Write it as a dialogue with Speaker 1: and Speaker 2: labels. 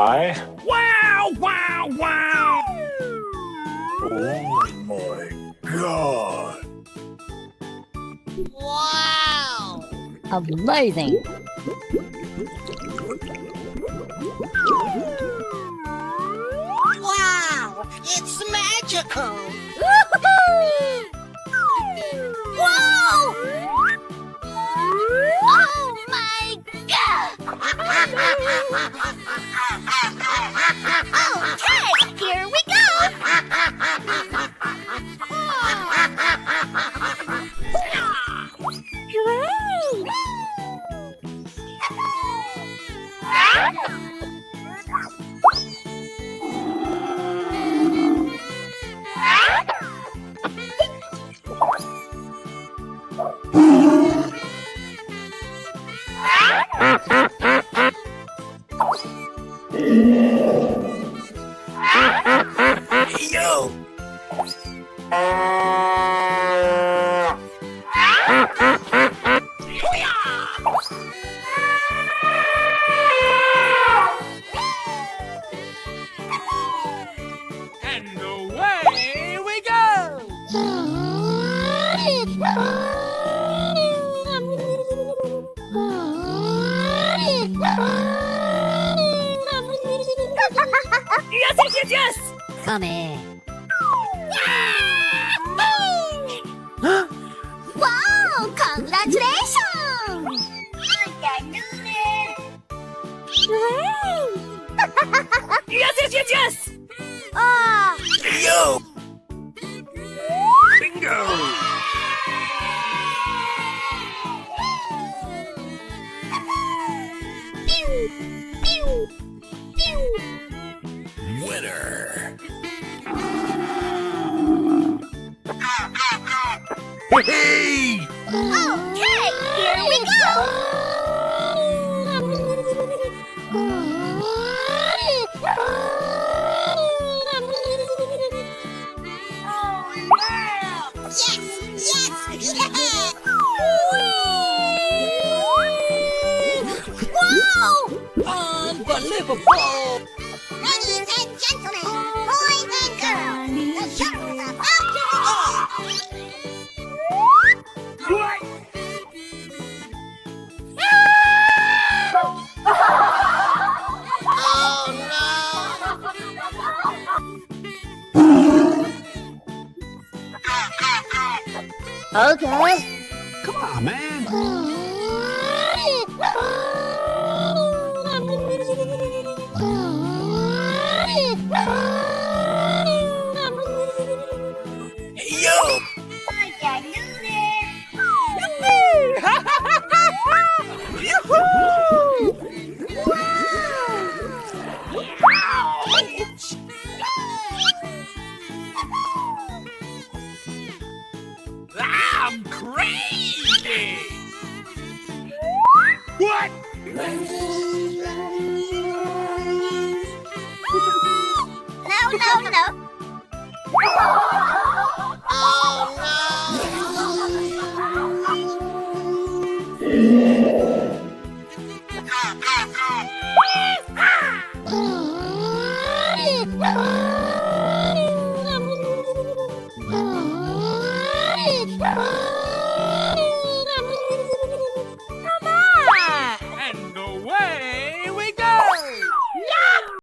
Speaker 1: Wow! Wow! Wow!
Speaker 2: Oh my God!
Speaker 3: Wow!
Speaker 4: Amazing!
Speaker 3: Wow! It's magical!
Speaker 4: Whoa! Oh my God! Okay, here we go!
Speaker 2: Yo!
Speaker 1: And away we go! Yes, yes, yes, yes!
Speaker 4: Come here. Wow! Congratulations!
Speaker 1: Yes, yes, yes, yes!
Speaker 4: Oh,
Speaker 2: Yo!
Speaker 1: Bingo!
Speaker 2: Winner! Hey!
Speaker 4: okay, here we
Speaker 3: Yes! Yes! Yes!
Speaker 4: Wow!
Speaker 1: Unbelievable!
Speaker 3: Ladies and gentlemen, boys and girls, the show's about to begin!
Speaker 1: What?
Speaker 4: Okay.
Speaker 1: Come on, man!
Speaker 2: Yo!
Speaker 1: I'm crazy! What?
Speaker 4: No, no, no.
Speaker 3: Oh no!